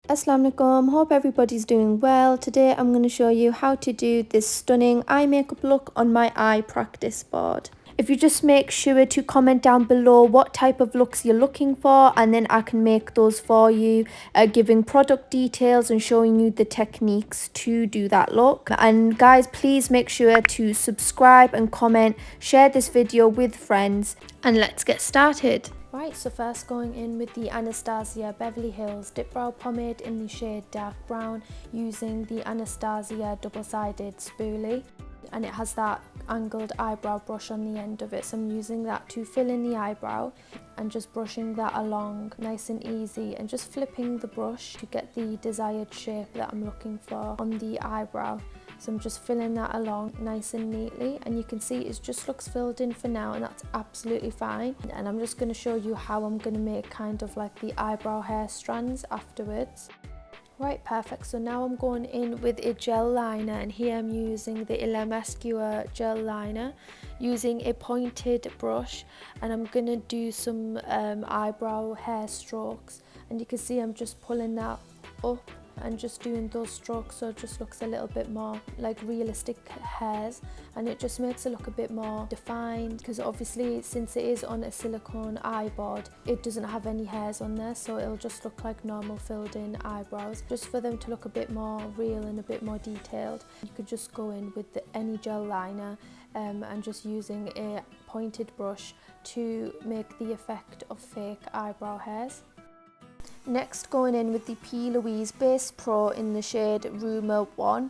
Assalamu alaikum, hope everybody's doing well. Today I'm going to show you how to do this stunning eye makeup look on my eye practice board. If you just make sure to comment down below what type of looks you're looking for, and then I can make those for you, giving product details and showing you the techniques to do that look. And guys, please make sure to subscribe and comment, share this video with friends, and let's get started. Right, so first going in with the Anastasia Beverly Hills Dip Brow Pomade in the shade Dark Brown using the Anastasia double-sided spoolie, and it has that angled eyebrow brush on the end of it, so I'm using that to fill in the eyebrow and just brushing that along nice and easy and just flipping the brush to get the desired shape that I'm looking for on the eyebrow. So I'm just filling that along nice and neatly, and you can see it just looks filled in for now, and that's absolutely fine. And I'm just going to show you how I'm going to make kind of like the eyebrow hair strands afterwards. Right, perfect. So now I'm going in with a gel liner, and here I'm using the Il Mascara gel liner using a pointed brush, and I'm going to do some eyebrow hair strokes, and you can see I'm just pulling that up and just doing those strokes, so it just looks a little bit more like realistic hairs, and it just makes it look a bit more defined, because obviously since it is on a silicone eye board, it doesn't have any hairs on there, so it'll just look like normal filled in eyebrows. Just for them to look a bit more real and a bit more detailed, you could just go in with any gel liner and just using a pointed brush to make the effect of fake eyebrow hairs. Next, going in with the P. Louise Base Pro in the shade Rumour 1,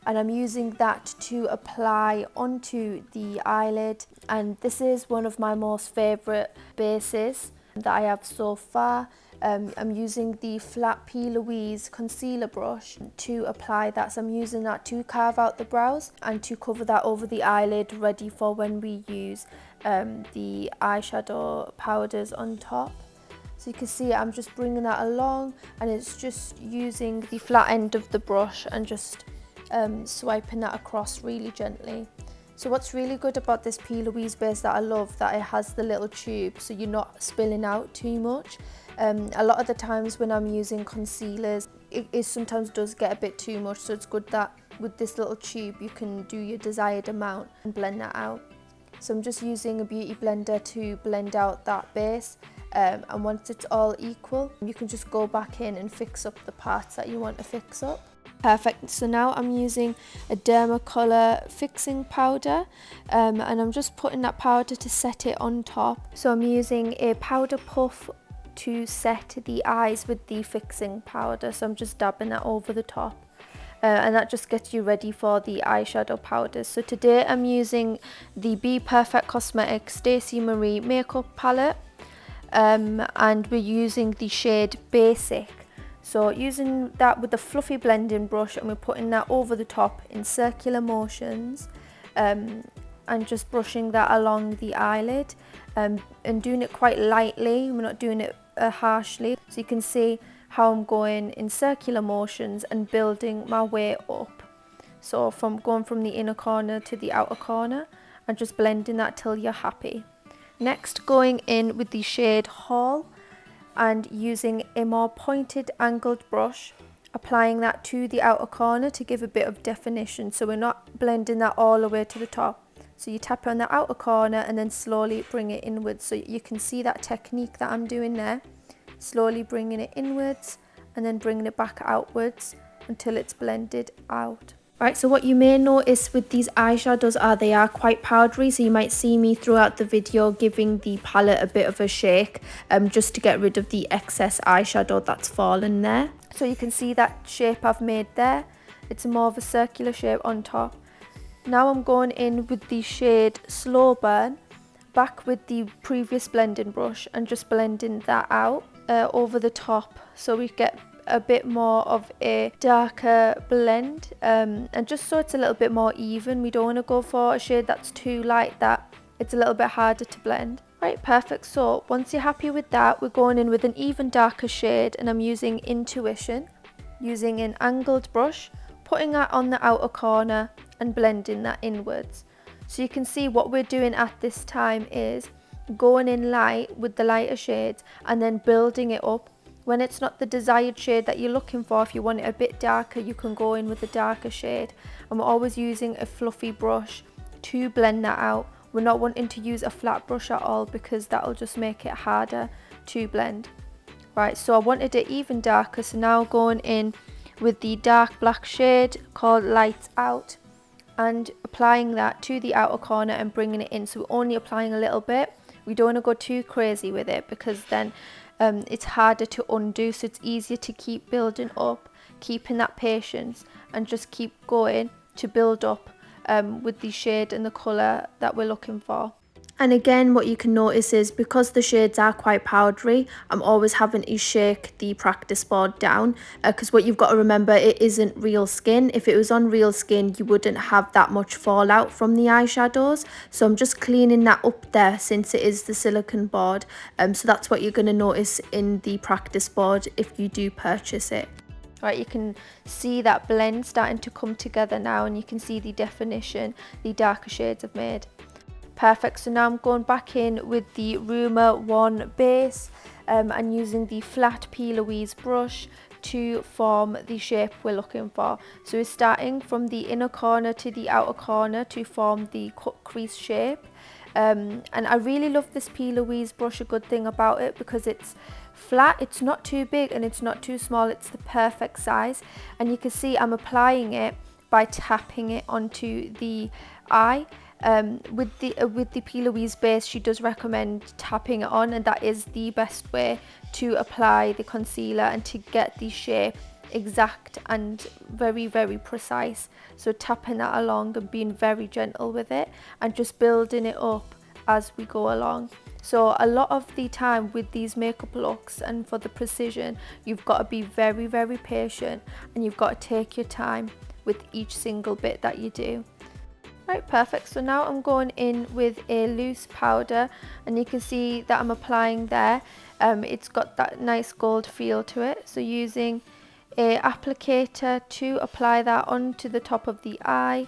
and I'm using that to apply onto the eyelid, and this is one of my most favourite bases that I have so far. I'm using the flat P. Louise concealer brush to apply that, so I'm using that to carve out the brows and to cover that over the eyelid, ready for when we use the eyeshadow powders on top. So you can see I'm just bringing that along, and it's just using the flat end of the brush and just swiping that across really gently. So what's really good about this P. Louise base that I love, that it has the little tube, so you're not spilling out too much. A lot of the times when I'm using concealers, it sometimes does get a bit too much, so it's good that with this little tube you can do your desired amount and blend that out. So I'm just using a beauty blender to blend out that base. And once it's all equal, you can just go back in and fix up the parts that you want to fix up. Perfect. So now I'm using a Dermacolor fixing powder, and I'm just putting that powder to set it on top. So I'm using a powder puff to set the eyes with the fixing powder, so I'm just dabbing that over the top. And that just gets you ready for the eyeshadow powders. So today I'm using the Be Perfect Cosmetics Stacey Marie makeup palette. And we're using the shade Basic, so using that with the fluffy blending brush, and we're putting that over the top in circular motions, and just brushing that along the eyelid, and doing it quite lightly. We're not doing it harshly, so you can see how I'm going in circular motions and building my way up, so from going from the inner corner to the outer corner, and just blending that till you're happy. Next, going in with the shade Hall and using a more pointed angled brush, applying that to the outer corner to give a bit of definition, so we're not blending that all the way to the top. So you tap on the outer corner and then slowly bring it inwards, so you can see that technique that I'm doing there, slowly bringing it inwards and then bringing it back outwards until it's blended out. Right, so what you may notice with these eyeshadows are they are quite powdery, so you might see me throughout the video giving the palette a bit of a shake, just to get rid of the excess eyeshadow that's fallen there. So you can see that shape I've made there. It's more of a circular shape on top. Now I'm going in with the shade Slow Burn, back with the previous blending brush, and just blending that out over the top, so we get a bit more of a darker blend, and just so it's a little bit more even. We don't want to go for a shade that's too light, that it's a little bit harder to blend. Right, perfect. So once you're happy with that, we're going in with an even darker shade, and I'm using Intuition, using an angled brush, putting that on the outer corner and blending that inwards. So you can see what we're doing at this time is going in light with the lighter shades and then building it up. when it's not the desired shade that you're looking for, if you want it a bit darker, you can go in with a darker shade. I'm always using a fluffy brush to blend that out. We're not wanting to use a flat brush at all because that'll just make it harder to blend. Right, so I wanted it even darker, so now going in with the dark black shade called Lights Out and applying that to the outer corner and bringing it in. So we're only applying a little bit. We don't want to go too crazy with it because then it's harder to undo, so it's easier to keep building up, keeping that patience and just keep going to build up with the shade and the colour that we're looking for. And again, what you can notice is because the shades are quite powdery, I'm always having to shake the practice board down because what you've got to remember, it isn't real skin. If it was on real skin, you wouldn't have that much fallout from the eyeshadows. So I'm just cleaning that up there since it is the silicone board. So that's what you're going to notice in the practice board if you do purchase it. Right, you can see that blend starting to come together now, and you can see the definition the darker shades have made. Perfect, so now I'm going back in with the Rumour 1 base and using the flat P. Louise brush to form the shape we're looking for. So we're starting from the inner corner to the outer corner to form the cut crease shape. And I really love this P. Louise brush. A good thing about it, because it's flat, it's not too big and it's not too small, it's the perfect size. And you can see I'm applying it by tapping it onto the eye. With the P. Louise base, she does recommend tapping it on, and that is the best way to apply the concealer and to get the shape exact and very, very precise. So tapping that along and being very gentle with it and just building it up as we go along. So a lot of the time with these makeup looks and for the precision, you've got to be very, very patient and you've got to take your time with each single bit that you do. Right, perfect. So now I'm going in with a loose powder and you can see that I'm applying there. It's got that nice gold feel to it. So using a applicator to apply that onto the top of the eye,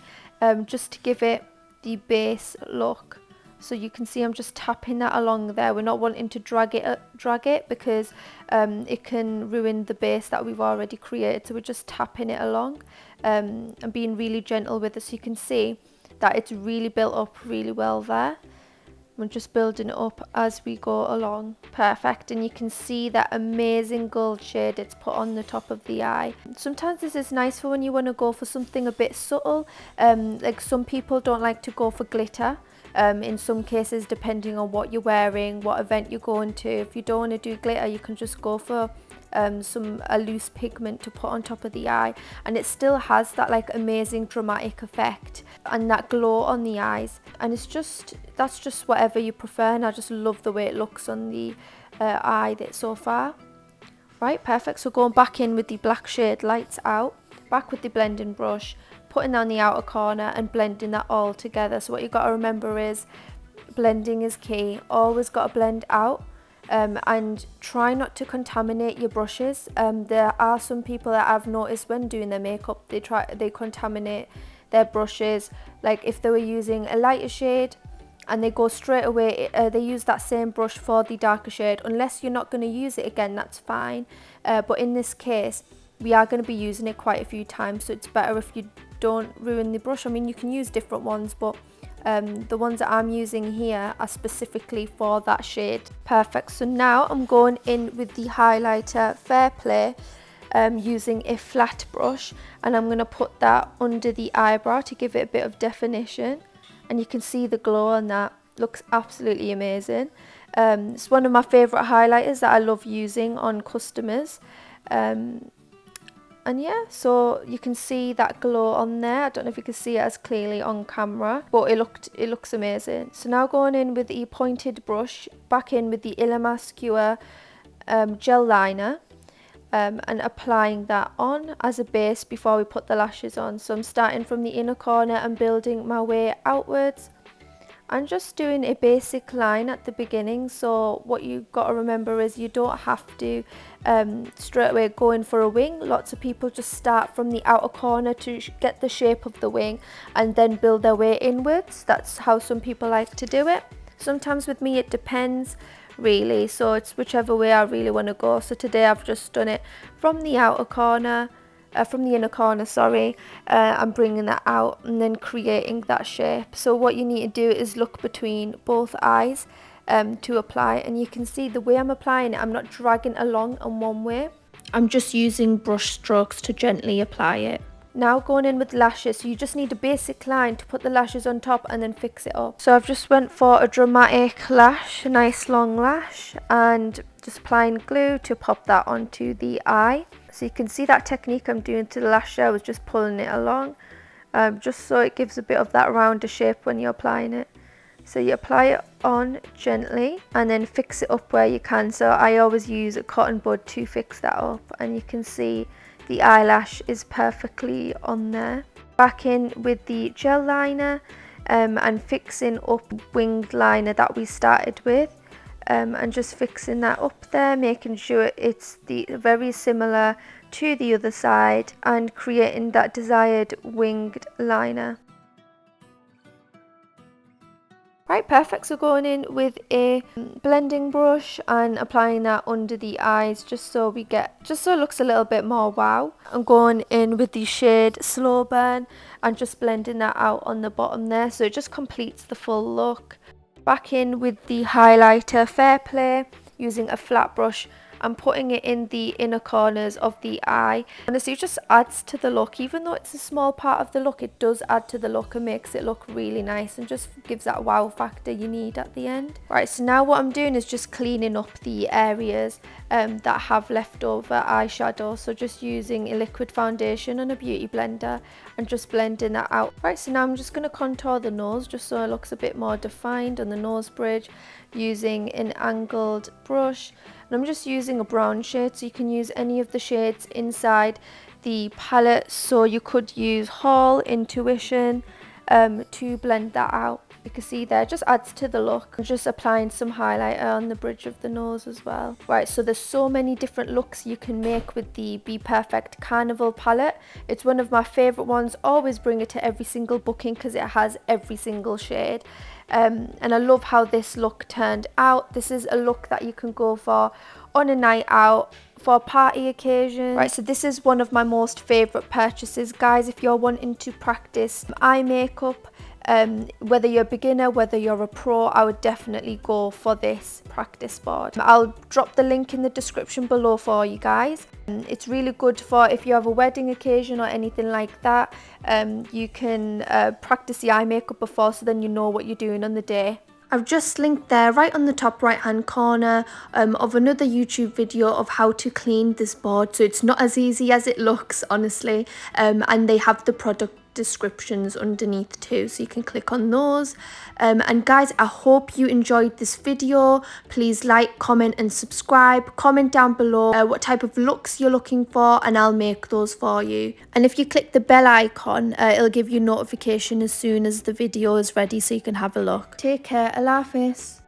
just to give it the base look. So you can see I'm just tapping that along there. We're not wanting to drag it because it can ruin the base that we've already created. So we're just tapping it along and being really gentle with it. So you can see that it's really built up really well there. We're just building it up as we go along. Perfect, and you can see that amazing gold shade it's put on the top of the eye. Sometimes this is nice for when you want to go for something a bit subtle. Like some people don't like to go for glitter. In some cases, depending on what you're wearing, what event you're going to. If you don't want to do glitter, you can just go for a loose pigment to put on top of the eye, and it still has that like amazing dramatic effect and that glow on the eyes. And that's just whatever you prefer, and I just love the way it looks on the eye so far. Right, perfect. So going back in with the black shade Lights Out, back with the blending brush, putting down the outer corner and blending that all together. So what you've got to remember is blending is key. Always got to blend out. And try not to contaminate your brushes. There are some people that I've noticed when doing their makeup, they contaminate their brushes. Like if they were using a lighter shade and they go straight away, they use that same brush for the darker shade. Unless you're not going to use it again, that's fine. But in this case, we are going to be using it quite a few times, so it's better if you don't ruin the brush. I mean, you can use different ones, but the ones that I'm using here are specifically for that shade. Perfect. So now I'm going in with the highlighter Fair Play using a flat brush, and I'm going to put that under the eyebrow to give it a bit of definition, and you can see the glow on that. Looks absolutely amazing. It's one of my favourite highlighters that I love using on customers. And yeah, so you can see that glow on there. I don't know if you can see it as clearly on camera, but it looks amazing. So now going in with the pointed brush, back in with the Illamasqua gel liner, and applying that on as a base before we put the lashes on. So I'm starting from the inner corner and building my way outwards. I'm just doing a basic line at the beginning, so what you've got to remember is you don't have to straight away go in for a wing. Lots of people just start from the outer corner to get the shape of the wing and then build their way inwards. That's how some people like to do it. Sometimes with me it depends. really, so it's whichever way I really want to go. So today I've just done it from the outer corner, from the inner corner, sorry. I'm bringing that out and then creating that shape. So what you need to do is look between both eyes to apply, and you can see the way I'm applying it, I'm not dragging along in one way. I'm just using brush strokes to gently apply it. Now going in with lashes, so you just need a basic line to put the lashes on top and then fix it up. So I've just went for a dramatic lash, a nice long lash, and just applying glue to pop that onto the eye. So you can see that technique I'm doing to the lash there, I was just pulling it along, just so it gives a bit of that rounder shape when you're applying it. So you apply it on gently and then fix it up where you can. So I always use a cotton bud to fix that up, and you can see the eyelash is perfectly on there. Back in with the gel liner and fixing up winged liner that we started with, and just fixing that up there, making sure it's very similar to the other side and creating that desired winged liner. Right, perfect. So going in with a blending brush and applying that under the eyes just so it looks a little bit more wow. I'm going in with the shade Slow Burn and just blending that out on the bottom there, so it just completes the full look. Back in with the highlighter Fair Play, using a flat brush and putting it in the inner corners of the eye. Honestly, it just adds to the look. Even though it's a small part of the look, it does add to the look and makes it look really nice and just gives that wow factor you need at the end. Right, so now what I'm doing is just cleaning up the areas that have leftover eyeshadow. So just using a liquid foundation and a beauty blender and just blending that out. Right, so now I'm just going to contour the nose just so it looks a bit more defined on the nose bridge, using an angled brush. And I'm just using a brown shade, so you can use any of the shades inside the palette. So you could use Hall, Intuition to blend that out. You can see there, it just adds to the look. I'm just applying some highlighter on the bridge of the nose as well. Right, so there's so many different looks you can make with the Be Perfect Carnival palette. It's one of my favourite ones. Always bring it to every single booking because it has every single shade. And I love how this look turned out. This is a look that you can go for on a night out, for a party occasion. Right, so this is one of my most favourite purchases, guys. If you're wanting to practice eye makeup, whether you're a beginner, whether you're a pro, I would definitely go for this practice board. I'll drop the link in the description below for you guys. It's really good for if you have a wedding occasion or anything like that. You can practice the eye makeup before, so then you know what you're doing on the day. I've just linked there right on the top right hand corner of another YouTube video of how to clean this board. So it's not as easy as it looks, honestly, and they have the product descriptions underneath too, so you can click on those. And guys, I hope you enjoyed this video. Please like, comment and subscribe. Comment down below what type of looks you're looking for and I'll make those for you. And if you click the bell icon, it'll give you notification as soon as the video is ready so you can have a look. Take care. Allah Hafiz.